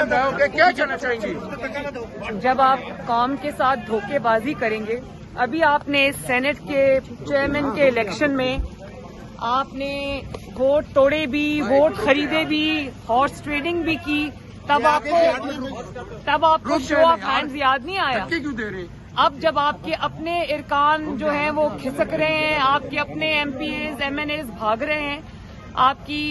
کیا کہنا چاہیں گے؟ جب آپ قوم کے ساتھ دھوکے بازی کریں گے، ابھی آپ نے سینٹ کے چیئرمین کے الیکشن میں آپ نے ووٹ توڑے بھی، ووٹ خریدے بھی، ہارس ٹریڈنگ بھی کی، تب آپ کو شو آف ہینڈز یاد نہیں آیا؟ کیوں دے رہے؟ اب جب آپ کے اپنے ارکان جو ہیں وہ کھسک رہے ہیں، آپ کے اپنے MPAs MNAs بھاگ رہے ہیں، آپ کی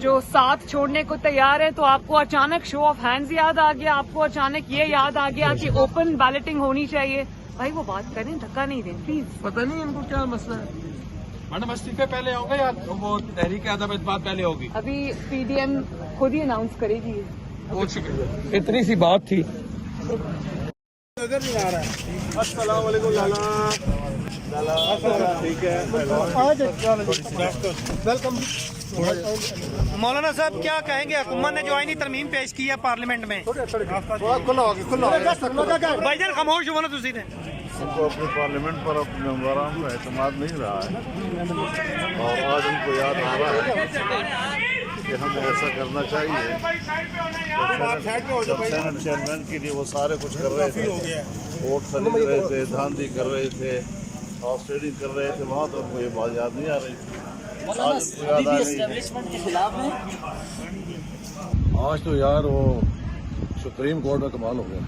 جو ساتھ چھوڑنے کو تیار ہے، تو آپ کو اچانک شو آف ہینڈز یاد آ گیا، آپ کو اچانک یہ یاد آ گیا کہ اوپن بیلٹنگ ہونی چاہیے۔ بھائی وہ بات کریں، دھکا نہیں دیں پلیز۔ پتہ نہیں ان کو کیا مسئلہ ہے۔ میڈم استعفے پہلے ہوں گے یا وہ تحریک عدم اعتماد پہلے ہوگی؟ ابھی پی ڈی ایم خود ہی اناؤنس کرے گی۔ بہت شکریہ۔ اتنی سی بات تھی۔ نظر نہیں آ رہا ہے۔ السلام علیکم لالا، ٹھیک ہے، ویلکم۔ مولانا صاحب کیا کہیں گے؟ حکومت نے جو آئینی ترمیم پیش کی ہے پارلیمنٹ میں، بھائی جان خاموش ہونا تسی نے ان کو اپنے پارلیمنٹ پر اپنے ممبران کا اعتماد نہیں رہا ہے، اور آج ان کو یاد آ رہا ہے کہ ہمیں ایسا کرنا چاہیے۔ جب سینٹ چیئرمین کے لیے وہ سارے کچھ کر رہے تھے، ووٹ خرید رہے تھے، دھاندلی کر رہے تھے، ہاؤس ٹریڈنگ کر رہے تھے، وہاں تو ان کو یہ بات یاد نہیں آ رہی تھی، آج ان کو یاد آ رہی ہے۔ آج تو یار وہ سپریم کورٹ میں کمال ہو گیا۔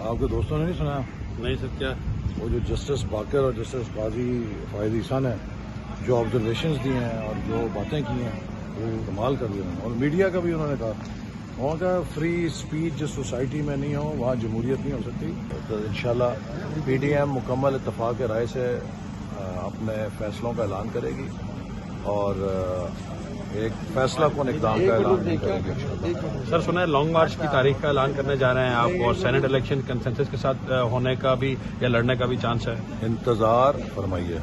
آپ کے دوستوں نے نہیں سنا؟ نہیں سر، کیا وہ جو جسٹس باقر اور جسٹس قاضی فائد عیسیٰ نے جو آبزرویشنز دی ہیں اور جو باتیں کی ہیں وہ کمال کر دیا، اور میڈیا کا بھی انہوں نے کہا وہاں کا فری اسپیچ جس سوسائٹی میں نہیں ہو وہاں جمہوریت نہیں ہو سکتی۔ تو انشاءاللہ پی ڈی ایم مکمل اتفاق رائے سے اپنے فیصلوں کا اعلان کرے گی اور ایک فیصلہ کن اقدام کا اعلان بھی کرے گی۔ سر سنا ہے لانگ مارچ کی تاریخ کا اعلان کرنے جا رہے ہیں آپ، اور سینٹ الیکشن کنسنسس کے ساتھ ہونے کا بھی یا لڑنے کا بھی چانس ہے؟ انتظار فرمائیے۔